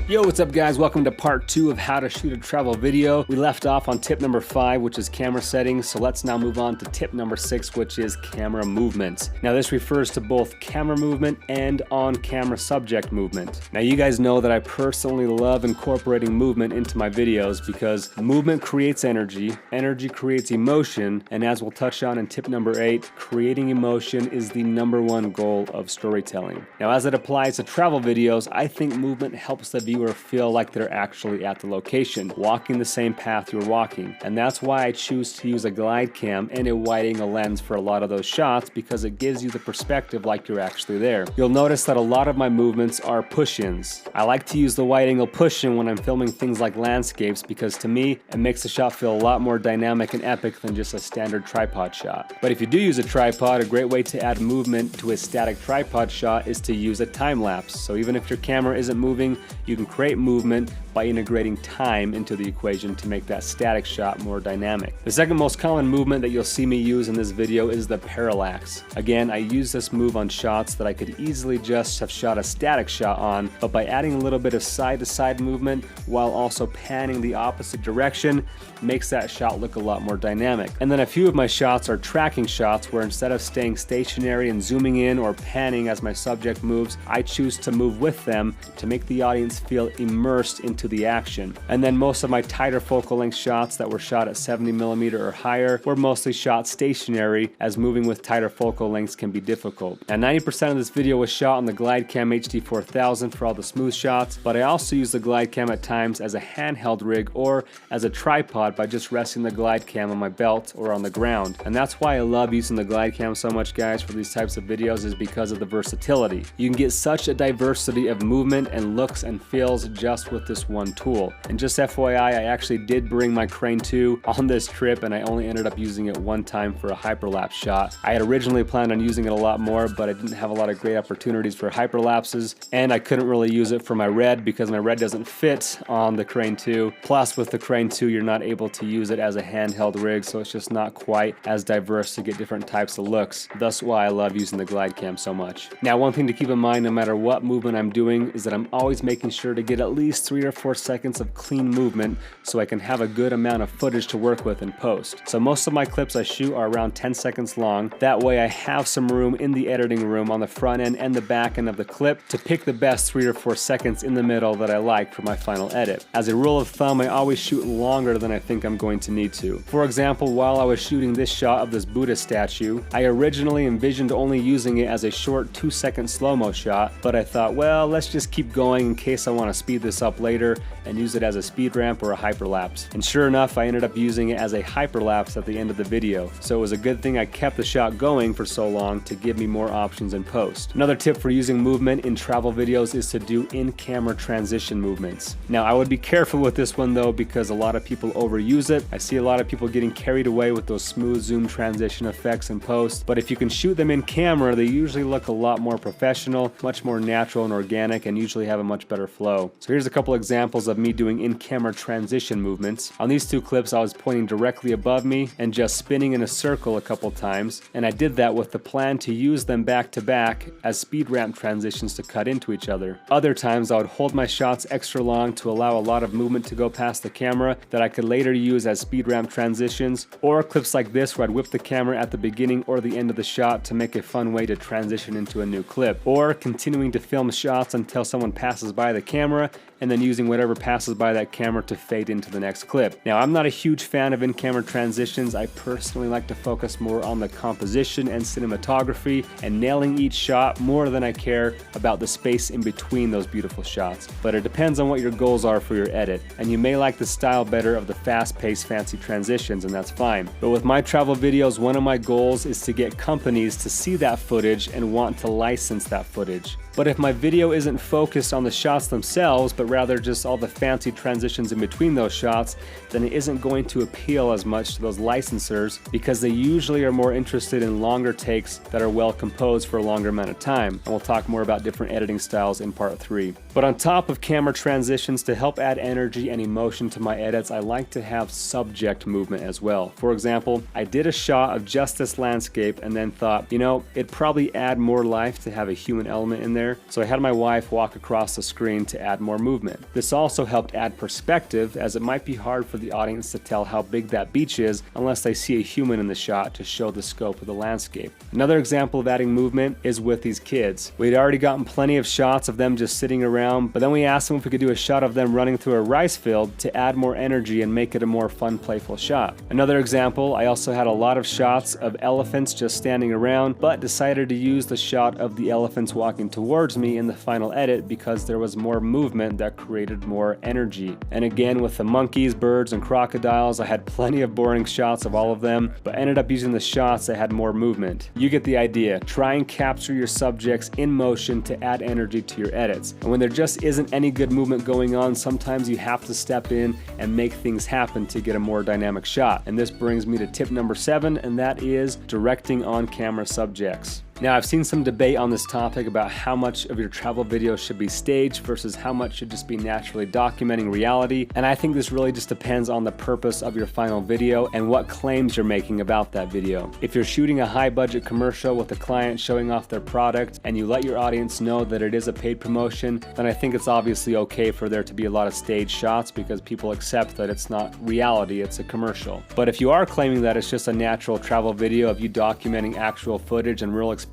Yo, what's up guys? Welcome to part 2 of how to shoot a travel video. We left off on tip number 5, which is camera settings. So let's now move on to tip number 6, which is camera movement. Now this refers to both camera movement and on-camera subject movement. Now you guys know that I personally love incorporating movement into my videos because movement creates energy, energy creates emotion, and as we'll touch on in tip number 8, creating emotion is the #1 goal of storytelling. Now as it applies to travel videos, I think movement helps the viewer feel like they're actually at the location, walking the same path you're walking. And that's why I choose to use a glide cam and a wide-angle lens for a lot of those shots, because it gives you the perspective like you're actually there. You'll notice that a lot of my movements are push-ins. I like to use the wide-angle push-in when I'm filming things like landscapes because to me, it makes the shot feel a lot more dynamic and epic than just a standard tripod shot. But if you do use a tripod, a great way to add movement to a static tripod shot is to use a time lapse. So even if your camera isn't moving, you can create movement by integrating time into the equation to make that static shot more dynamic. The second most common movement that you'll see me use in this video is the parallax. Again, I use this move on shots that I could easily just have shot a static shot on, but by adding a little bit of side-to-side movement while also panning the opposite direction makes that shot look a lot more dynamic. And then a few of my shots are tracking shots where instead of staying stationary and zooming in or panning as my subject moves, I choose to move with them to make the audience feel immersed into the action. And then most of my tighter focal length shots that were shot at 70mm or higher were mostly shot stationary, as moving with tighter focal lengths can be difficult. Now 90% of this video was shot on the GlideCam HD4000 for all the smooth shots, but I also use the GlideCam at times as a handheld rig or as a tripod by just resting the GlideCam on my belt or on the ground. And that's why I love using the GlideCam so much, guys, for these types of videos, is because of the versatility. You can get such a diversity of movement and looks and feels just with this one tool. And just FYI, I actually did bring my Crane 2 on this trip and I only ended up using it one time for a hyperlapse shot. I had originally planned on using it a lot more, but I didn't have a lot of great opportunities for hyperlapses, and I couldn't really use it for my Red because my Red doesn't fit on the Crane 2. Plus with the Crane 2, you're not able to use it as a handheld rig, so it's just not quite as diverse to get different types of looks. That's why I love using the GlideCam so much. Now one thing to keep in mind no matter what movement I'm doing is that I'm always making sure to get at least 3 or 4 seconds of clean movement so I can have a good amount of footage to work with in post. So most of my clips I shoot are around 10 seconds long. That way I have some room in the editing room on the front end and the back end of the clip to pick the best 3 or 4 seconds in the middle that I like for my final edit. As a rule of thumb, I always shoot longer than I think I'm going to need to. For example, while I was shooting this shot of this Buddha statue, I originally envisioned only using it as a short 2-second slow-mo shot, but I thought, well, let's just keep going in case I want to speed this up later and use it as a speed ramp or a hyperlapse. And sure enough, I ended up using it as a hyperlapse at the end of the video. So it was a good thing I kept the shot going for so long to give me more options in post. Another tip for using movement in travel videos is to do in-camera transition movements. Now I would be careful with this one though, because a lot of people overuse it. I see a lot of people getting carried away with those smooth zoom transition effects in post, but if you can shoot them in camera, they usually look a lot more professional, much more natural and organic, and usually have a much better flow. So here's a couple examples of me doing in-camera transition movements. On these 2 clips, I was pointing directly above me and just spinning in a circle a couple times, and I did that with the plan to use them back to back as speed ramp transitions to cut into each other. Other times I would hold my shots extra long to allow a lot of movement to go past the camera that I could later use as speed ramp transitions, or clips like this where I'd whip the camera at the beginning or the end of the shot to make a fun way to transition into a new clip, or continuing to film shots until someone passes by the camera and then using whatever passes by that camera to fade into the next clip. Now, I'm not a huge fan of in-camera transitions. I personally like to focus more on the composition and cinematography and nailing each shot more than I care about the space in between those beautiful shots. But it depends on what your goals are for your edit, and you may like the style better of the fast-paced fancy transitions, and that's fine. But with my travel videos, one of my goals is to get companies to see that footage and want to license that footage. But if my video isn't focused on the shots themselves, but rather just all the fancy transitions in between those shots, then it isn't going to appeal as much to those licensors, because they usually are more interested in longer takes that are well composed for a longer amount of time. And we'll talk more about different editing styles in part 3. But on top of camera transitions, to help add energy and emotion to my edits, I like to have subject movement as well. For example, I did a shot of just this landscape and then thought, you know, it'd probably add more life to have a human element in there. So I had my wife walk across the screen to add more movement. movement. This also helped add perspective, as it might be hard for the audience to tell how big that beach is unless they see a human in the shot to show the scope of the landscape. Another example of adding movement is with these kids. We'd already gotten plenty of shots of them just sitting around, but then we asked them if we could do a shot of them running through a rice field to add more energy and make it a more fun, playful shot. Another example, I also had a lot of shots of elephants just standing around, but decided to use the shot of the elephants walking towards me in the final edit because there was more movement that created more energy. And again, with the monkeys, birds, and crocodiles, I had plenty of boring shots of all of them, but ended up using the shots that had more movement. You get the idea. Try and capture your subjects in motion to add energy to your edits. And when there just isn't any good movement going on, sometimes you have to step in and make things happen to get a more dynamic shot. And this brings me to tip number 7, and that is directing on-camera subjects. Now, I've seen some debate on this topic about how much of your travel videos should be staged versus how much should just be naturally documenting reality, and I think this really just depends on the purpose of your final video and what claims you're making about that video. If you're shooting a high-budget commercial with a client showing off their product and you let your audience know that it is a paid promotion, then I think it's obviously okay for there to be a lot of staged shots because people accept that it's not reality, it's a commercial. But if you are claiming that it's just a natural travel video of you documenting actual footage and real experiences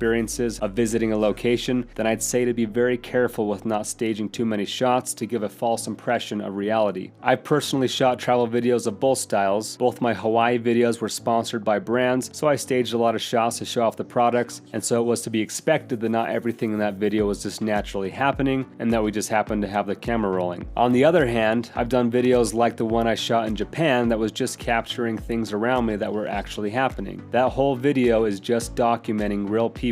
of visiting a location, then I'd say to be very careful with not staging too many shots to give a false impression of reality. I personally shot travel videos of both styles. Both my Hawaii videos were sponsored by brands, so I staged a lot of shots to show off the products, and so it was to be expected that not everything in that video was just naturally happening and that we just happened to have the camera rolling. On the other hand, I've done videos like the one I shot in Japan that was just capturing things around me that were actually happening. That whole video is just documenting real people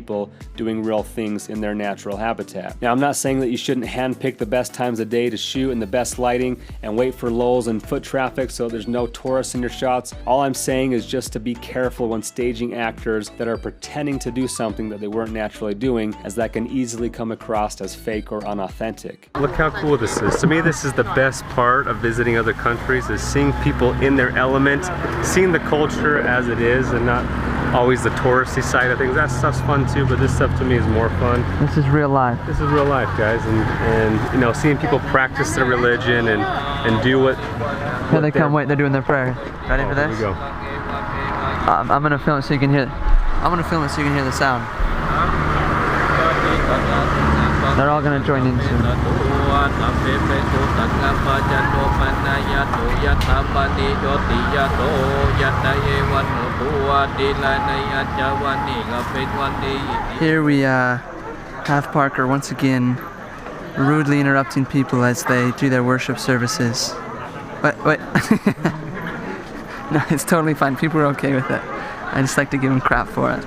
doing real things in their natural habitat. Now, I'm not saying that you shouldn't handpick the best times of day to shoot in the best lighting and wait for lulls in foot traffic so there's no tourists in your shots. All I'm saying is just to be careful when staging actors that are pretending to do something that they weren't naturally doing, as that can easily come across as fake or unauthentic. Look how cool this is. To me, this is the best part of visiting other countries, is seeing people in their element, seeing the culture as it is and not always the touristy side of things. That stuff's fun too, but this stuff to me is more fun. This is real life. This is real life, guys, and you know, seeing people practice their religion and do what. Here they come. Wait, they're doing their prayer. Ready for this? Here we go. I'm gonna film it so you can hear. I'm gonna film it so you can hear the sound. They're all gonna join in soon. Here we have Parker once again rudely interrupting people as they do their worship services. Wait. No, it's totally fine. People are okay with it. I just like to give them crap for it.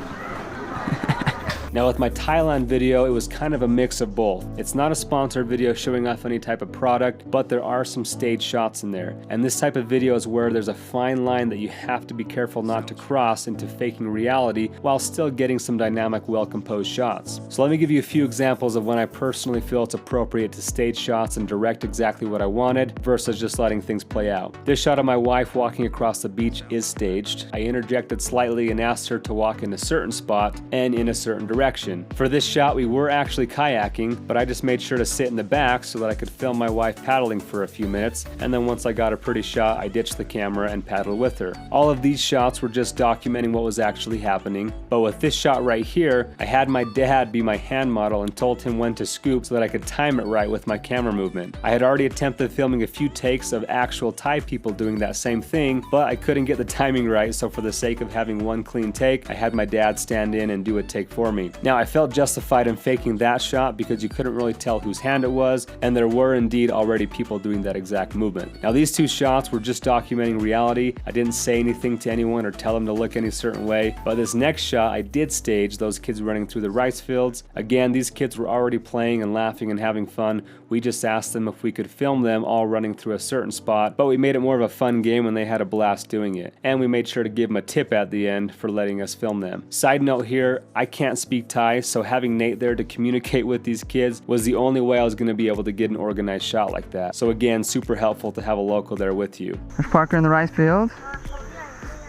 Now with my Thailand video, it was kind of a mix of both. It's not a sponsored video showing off any type of product, but there are some staged shots in there. And this type of video is where there's a fine line that you have to be careful not to cross into faking reality while still getting some dynamic, well-composed shots. So let me give you a few examples of when I personally feel it's appropriate to stage shots and direct exactly what I wanted versus just letting things play out. This shot of my wife walking across the beach is staged. I interjected slightly and asked her to walk in a certain spot and in a certain direction. For this shot, we were actually kayaking, but I just made sure to sit in the back so that I could film my wife paddling for a few minutes, and then once I got a pretty shot, I ditched the camera and paddled with her. All of these shots were just documenting what was actually happening, but with this shot right here, I had my dad be my hand model and told him when to scoop so that I could time it right with my camera movement. I had already attempted filming a few takes of actual Thai people doing that same thing, but I couldn't get the timing right, so for the sake of having one clean take, I had my dad stand in and do a take for me. Now, I felt justified in faking that shot because you couldn't really tell whose hand it was, and there were indeed already people doing that exact movement. Now, these two shots were just documenting reality. I didn't say anything to anyone or tell them to look any certain way, but this next shot, I did stage those kids running through the rice fields. Again, these kids were already playing and laughing and having fun. We just asked them if we could film them all running through a certain spot, but we made it more of a fun game and they had a blast doing it. And we made sure to give them a tip at the end for letting us film them. Side note here, I can't speak Thai, so having Nate there to communicate with these kids was the only way I was going to be able to get an organized shot like that. So again, super helpful to have a local there with you. There's Parker in the rice field.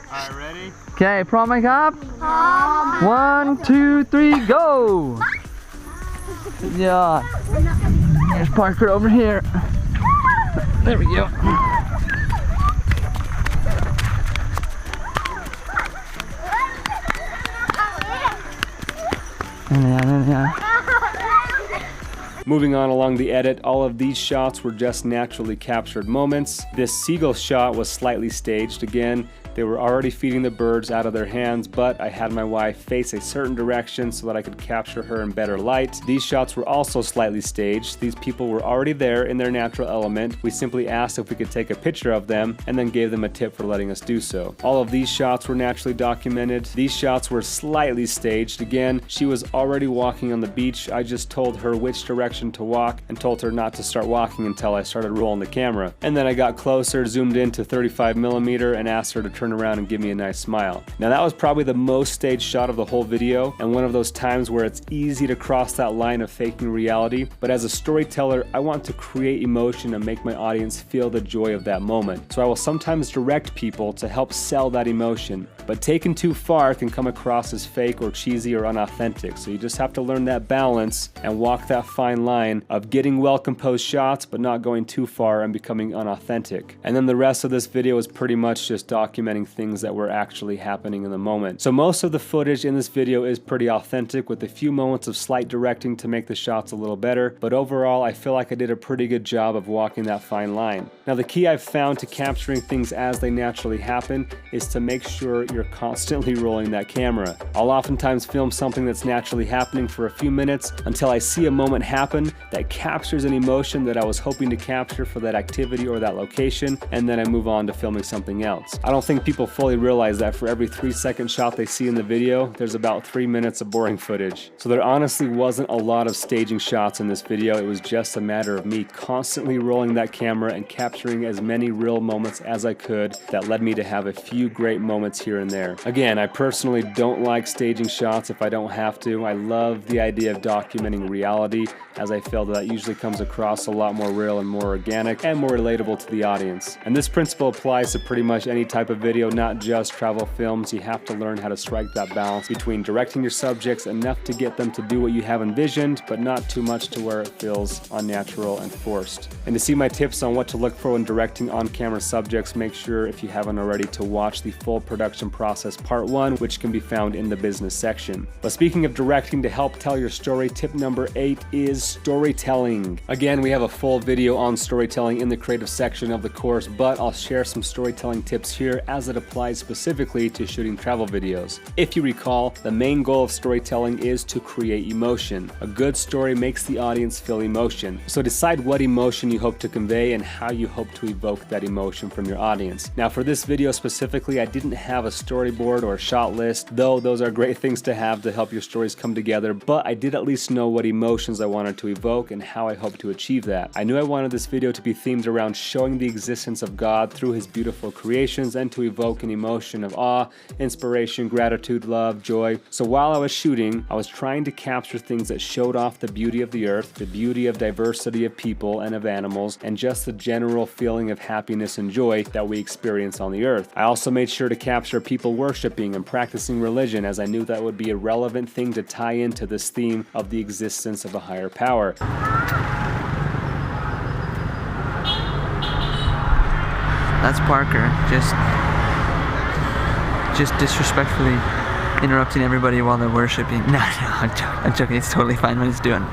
Alright, ready? Okay, prom make up. 1, 2, 3, go! Yeah. There's Parker over here. There we go. Yeah. Moving on along the edit, all of these shots were just naturally captured moments. This seagull shot was slightly staged. Again, they were already feeding the birds out of their hands, but I had my wife face a certain direction so that I could capture her in better light. These shots were also slightly staged. These people were already there in their natural element. We simply asked if we could take a picture of them and then gave them a tip for letting us do so. All of these shots were naturally documented. These shots were slightly staged. Again, she was already walking on the beach. I just told her which direction to walk and told her not to start walking until I started rolling the camera. And then I got closer, zoomed in to 35mm and asked her to turn around and give me a nice smile. Now that was probably the most staged shot of the whole video, and one of those times where it's easy to cross that line of faking reality, but as a storyteller, I want to create emotion and make my audience feel the joy of that moment. So I will sometimes direct people to help sell that emotion, but taken too far can come across as fake or cheesy or unauthentic. So you just have to learn that balance and walk that fine line of getting well-composed shots but not going too far and becoming unauthentic. And then the rest of this video is pretty much just documenting things that were actually happening in the moment. So most of the footage in this video is pretty authentic, with a few moments of slight directing to make the shots a little better, but overall I feel like I did a pretty good job of walking that fine line. Now the key I've found to capturing things as they naturally happen is to make sure you're constantly rolling that camera. I'll oftentimes film something that's naturally happening for a few minutes until I see a moment happen that captures an emotion that I was hoping to capture for that activity or that location, and then I move on to filming something else. I don't think people fully realize that for every 3-second shot they see in the video, there's about 3 minutes of boring footage. So there honestly wasn't a lot of staging shots in this video. It was just a matter of me constantly rolling that camera and capturing as many real moments as I could that led me to have a few great moments here and there. Again, I personally don't like staging shots if I don't have to. I love the idea of documenting reality, as I feel that usually comes across a lot more real and more organic and more relatable to the audience. And this principle applies to pretty much any type of video, not just travel films. You have to learn how to strike that balance between directing your subjects enough to get them to do what you have envisioned, but not too much to where it feels unnatural and forced. And to see my tips on what to look for when directing on-camera subjects, make sure, if you haven't already, to watch the full production process part 1, which can be found in the business section. But speaking of directing to help tell your story, tip number 8 is storytelling. Again, we have a full video on storytelling in the creative section of the course, but I'll share some storytelling tips here as it applies specifically to shooting travel videos. If you recall, the main goal of storytelling is to create emotion. A good story makes the audience feel emotion. So decide what emotion you hope to convey and how you hope to evoke that emotion from your audience. Now for this video specifically, I didn't have a storyboard or a shot list, though those are great things to have to help your stories come together, but I did at least know what emotions I wanted to evoke and how I hope to achieve that. I knew I wanted this video to be themed around showing the existence of God through his beautiful creations and to evoke an emotion of awe, inspiration, gratitude, love, joy. So while I was shooting, I was trying to capture things that showed off the beauty of the earth, the beauty of diversity of people and of animals, and just the general feeling of happiness and joy that we experience on the earth. I also made sure to capture people worshiping and practicing religion, as I knew that would be a relevant thing to tie into this theme of the existence of a higher power. That's Parker, just disrespectfully interrupting everybody while they're worshiping. No, I'm joking. It's totally fine what he's doing.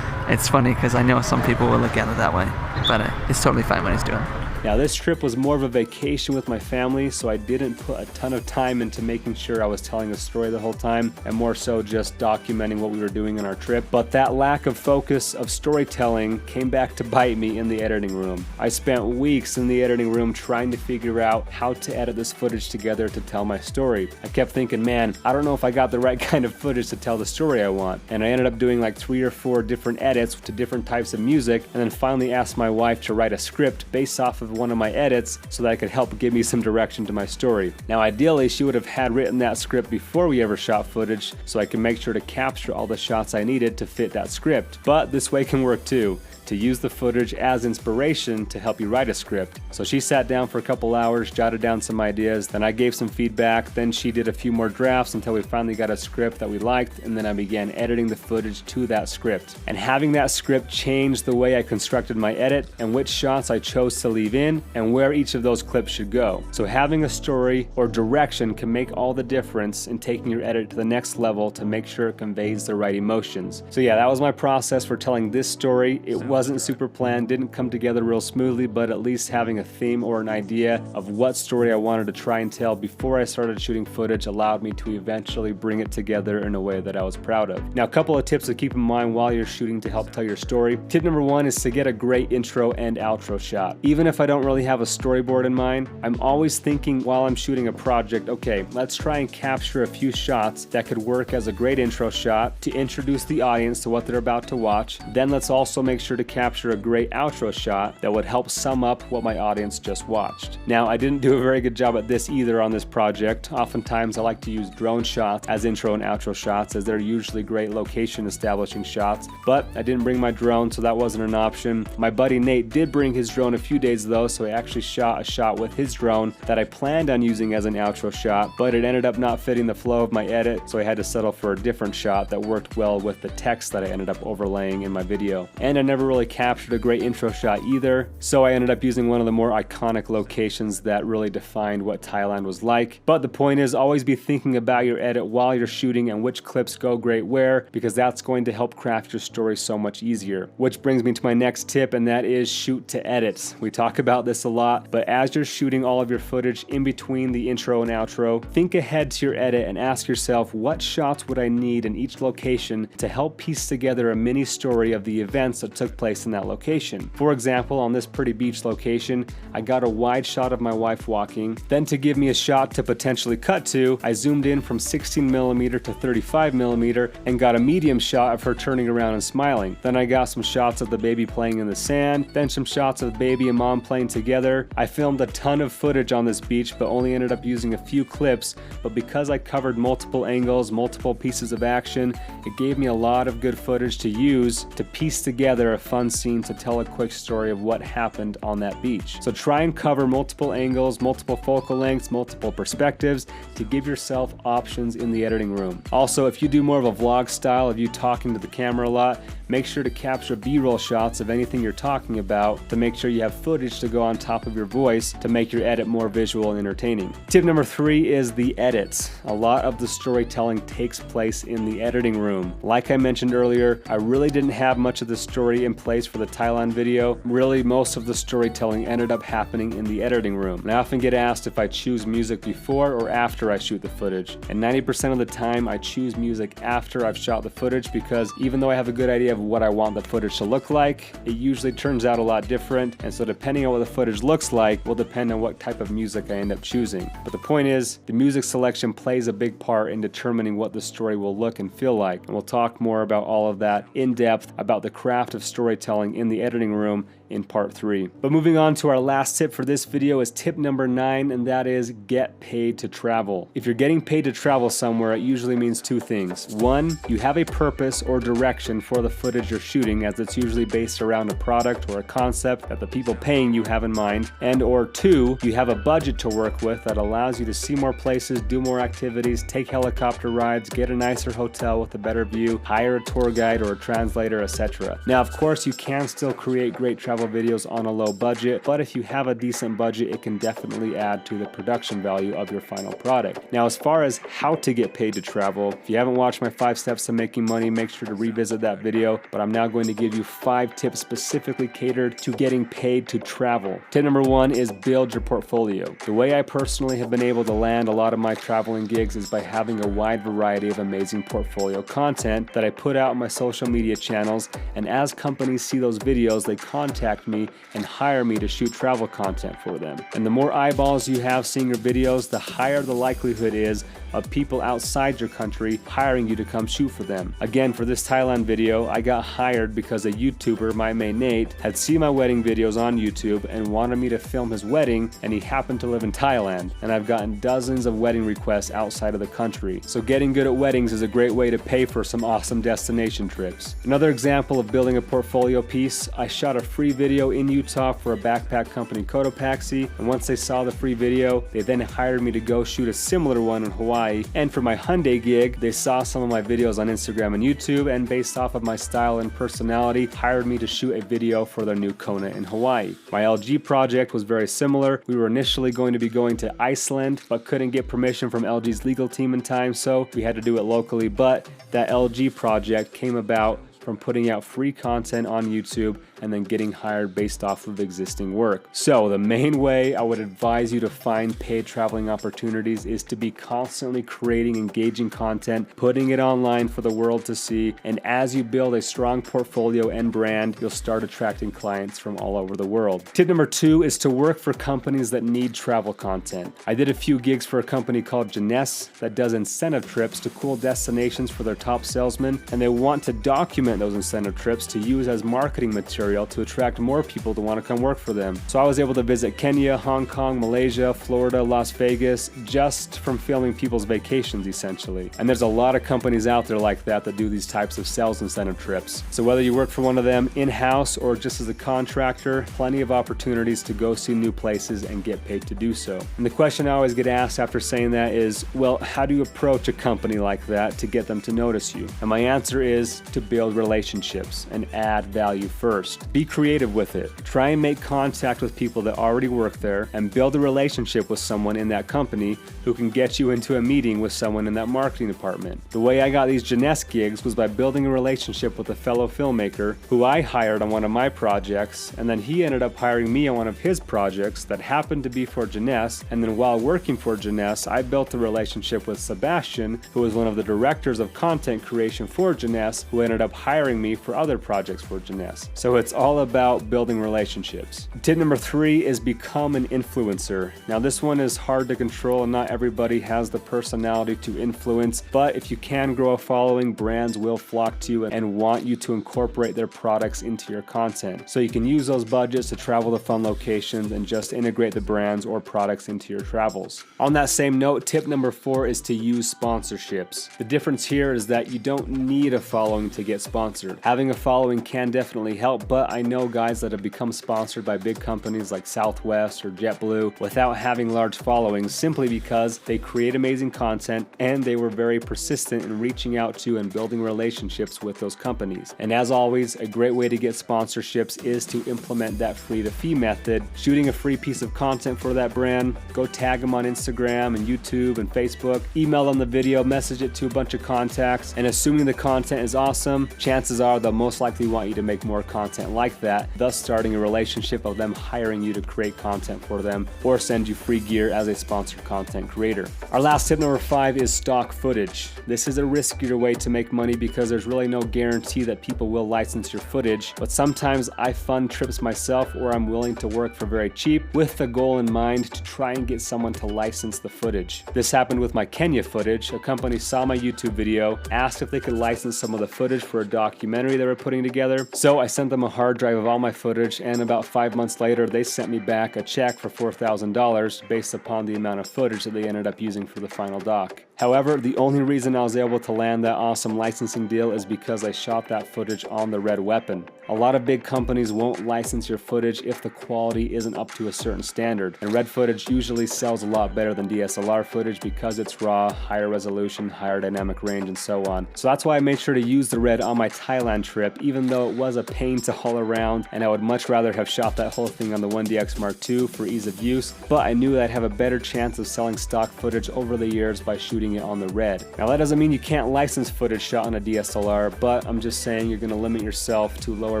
It's funny because I know some people will look at it that way, but it's totally fine what he's doing. Now this trip was more of a vacation with my family, so I didn't put a ton of time into making sure I was telling a story the whole time, and more so just documenting what we were doing on our trip. But that lack of focus of storytelling came back to bite me in the editing room. I spent weeks in the editing room trying to figure out how to edit this footage together to tell my story. I kept thinking, man, I don't know if I got the right kind of footage to tell the story I want. And I ended up doing like 3 or 4 different edits to different types of music, and then finally asked my wife to write a script based off of one of my edits so that it could help give me some direction to my story. Now ideally she would have had written that script before we ever shot footage so I could make sure to capture all the shots I needed to fit that script, but this way can work too. to use the footage as inspiration to help you write a script. So she sat down for a couple hours, jotted down some ideas, then I gave some feedback, then she did a few more drafts until we finally got a script that we liked, and then I began editing the footage to that script. And having that script changed the way I constructed my edit and which shots I chose to leave in and where each of those clips should go. So having a story or direction can make all the difference in taking your edit to the next level to make sure it conveys the right emotions. So yeah, that was my process for telling this story. It wasn't super planned, didn't come together real smoothly, but at least having a theme or an idea of what story I wanted to try and tell before I started shooting footage allowed me to eventually bring it together in a way that I was proud of. Now, a couple of tips to keep in mind while you're shooting to help tell your story. Tip number one is to get a great intro and outro shot. Even if I don't really have a storyboard in mind, I'm always thinking while I'm shooting a project, okay, let's try and capture a few shots that could work as a great intro shot to introduce the audience to what they're about to watch. Then let's also make sure to capture a great outro shot that would help sum up what my audience just watched. Now, I didn't do a very good job at this either on this project. Oftentimes I like to use drone shots as intro and outro shots, as they're usually great location establishing shots, but I didn't bring my drone, so that wasn't an option. My buddy Nate did bring his drone a few days though, so he actually shot a shot with his drone that I planned on using as an outro shot, but it ended up not fitting the flow of my edit, so I had to settle for a different shot that worked well with the text that I ended up overlaying in my video. And I never really captured a great intro shot either, so I ended up using one of the more iconic locations that really defined what Thailand was like. But the point is, always be thinking about your edit while you're shooting and which clips go great where, because that's going to help craft your story so much easier. Which brings me to my next tip, and that is shoot to edit. We talk about this a lot, but as you're shooting all of your footage in between the intro and outro, think ahead to your edit and ask yourself, what shots would I need in each location to help piece together a mini story of the events that took place in that location? For example, on this pretty beach location, I got a wide shot of my wife walking. Then to give me a shot to potentially cut to, I zoomed in from 16mm to 35mm and got a medium shot of her turning around and smiling. Then I got some shots of the baby playing in the sand, then some shots of baby and mom playing together. I filmed a ton of footage on this beach, but only ended up using a few clips, but because I covered multiple angles, multiple pieces of action, it gave me a lot of good footage to use to piece together a fun scene to tell a quick story of what happened on that beach. So try and cover multiple angles, multiple focal lengths, multiple perspectives to give yourself options in the editing room. Also, if you do more of a vlog style of you talking to the camera a lot, make sure to capture B-roll shots of anything you're talking about to make sure you have footage to go on top of your voice to make your edit more visual and entertaining. Tip number 3 is the edits. A lot of the storytelling takes place in the editing room. Like I mentioned earlier, I really didn't have much of the story in place for the Thailand video. Really, most of the storytelling ended up happening in the editing room. And I often get asked if I choose music before or after I shoot the footage. And 90% of the time I choose music after I've shot the footage, because even though I have a good idea of what I want the footage to look like, it usually turns out a lot different, and so depending on what the footage looks like will depend on what type of music I end up choosing. But the point is, the music selection plays a big part in determining what the story will look and feel like, and we'll talk more about all of that in depth about the craft of storytelling in the editing room in part 3. But moving on to our last tip for this video is tip number 9, and that is get paid to travel. If you're getting paid to travel somewhere, it usually means 2 things. 1, you have a purpose or direction for the footage you're shooting, as it's usually based around a product or a concept that the people paying you have in mind. And or 2, you have a budget to work with that allows you to see more places, do more activities, take helicopter rides, get a nicer hotel with a better view, hire a tour guide or a translator, etc. Now, of course, you can still create great travel videos on a low budget, but if you have a decent budget, it can definitely add to the production value of your final product. Now, as far as how to get paid to travel, if you haven't watched my 5 steps to making money, make sure to revisit that video, but I'm now going to give you 5 tips specifically catered to getting paid to travel. Tip number 1 is build your portfolio. The way I personally have been able to land a lot of my traveling gigs is by having a wide variety of amazing portfolio content that I put out on my social media channels, and as companies see those videos, they contact me and hire me to shoot travel content for them. And the more eyeballs you have seeing your videos, the higher the likelihood is of people outside your country hiring you to come shoot for them. Again, for this Thailand video, I got hired because a YouTuber, my mate Nate, had seen my wedding videos on YouTube and wanted me to film his wedding, and he happened to live in Thailand. And I've gotten dozens of wedding requests outside of the country. So getting good at weddings is a great way to pay for some awesome destination trips. Another example of building a portfolio piece, I shot a free video in Utah for a backpack company, Cotopaxi, and once they saw the free video, they then hired me to go shoot a similar one in Hawaii. And for my Hyundai gig, they saw some of my videos on Instagram and YouTube, and based off of my style and personality, hired me to shoot a video for their new Kona in Hawaii. My LG project was very similar. We were initially going to be going to Iceland, but couldn't get permission from LG's legal team in time, so we had to do it locally. But that LG project came about from putting out free content on YouTube and then getting hired based off of existing work. So the main way I would advise you to find paid traveling opportunities is to be constantly creating engaging content, putting it online for the world to see, and as you build a strong portfolio and brand, you'll start attracting clients from all over the world. Tip number 2 is to work for companies that need travel content. I did a few gigs for a company called Jeunesse that does incentive trips to cool destinations for their top salesmen, and they want to document those incentive trips to use as marketing material to attract more people to want to come work for them. So I was able to visit Kenya, Hong Kong, Malaysia, Florida, Las Vegas, just from filming people's vacations essentially. And there's a lot of companies out there like that do these types of sales incentive trips. So whether you work for one of them in-house or just as a contractor, plenty of opportunities to go see new places and get paid to do so. And the question I always get asked after saying that is, well, how do you approach a company like that to get them to notice you? And my answer is to build relationships and add value first. Be creative with it. Try and make contact with people that already work there and build a relationship with someone in that company who can get you into a meeting with someone in that marketing department. The way I got these Jeunesse gigs was by building a relationship with a fellow filmmaker who I hired on one of my projects, and then he ended up hiring me on one of his projects that happened to be for Jeunesse. And then while working for Jeunesse, I built a relationship with Sebastian, who was one of the directors of content creation for Jeunesse, who ended up hiring me for other projects for Jeunesse. So it's all about building relationships. Tip number 3 is become an influencer. Now this one is hard to control and not everybody has the personality to influence, but if you can grow a following, brands will flock to you and want you to incorporate their products into your content. So you can use those budgets to travel to fun locations and just integrate the brands or products into your travels. On that same note, tip number 4 is to use sponsorships. The difference here is that you don't need a following to get sponsored. Having a following can definitely help, but I know guys that have become sponsored by big companies like Southwest or JetBlue without having large followings simply because they create amazing content and they were very persistent in reaching out to and building relationships with those companies. And as always, a great way to get sponsorships is to implement that free to fee method, shooting a free piece of content for that brand, go tag them on Instagram and YouTube and Facebook, email them the video, message it to a bunch of contacts, and assuming the content is awesome, chances are they'll most likely want you to make more content like that, thus starting a relationship of them hiring you to create content for them or send you free gear as a sponsored content creator. Our last tip number 5 is stock footage. This is a riskier way to make money because there's really no guarantee that people will license your footage, but sometimes I fund trips myself or I'm willing to work for very cheap with the goal in mind to try and get someone to license the footage. This happened with my Kenya footage. A company saw my YouTube video, asked if they could license some of the footage for a documentary they were putting together. So I sent them a hard drive of all my footage, and about 5 months later they sent me back a check for $4,000 based upon the amount of footage that they ended up using for the final doc. However, the only reason I was able to land that awesome licensing deal is because I shot that footage on the Red Weapon. A lot of big companies won't license your footage if the quality isn't up to a certain standard, and Red footage usually sells a lot better than DSLR footage because it's raw, higher resolution, higher dynamic range, and so on. So that's why I made sure to use the Red on my Thailand trip, even though it was a pain to haul around, and I would much rather have shot that whole thing on the 1DX Mark II for ease of use, but I knew that I'd have a better chance of selling stock footage over the years by shooting it on the Red. Now that doesn't mean you can't license footage shot on a DSLR, but I'm just saying you're going to limit yourself to lower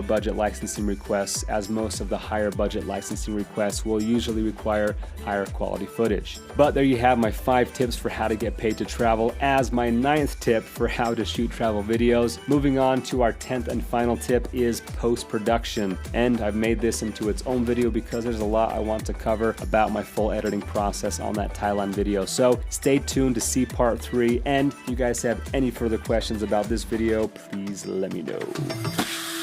budget licensing requests, as most of the higher budget licensing requests will usually require higher quality footage. But there you have my 5 tips for how to get paid to travel as my 9th tip for how to shoot travel videos. Moving on on to our 10th and final tip is post-production. And I've made this into its own video because there's a lot I want to cover about my full editing process on that Thailand video. So stay tuned to see part 3. And if you guys have any further questions about this video, please let me know.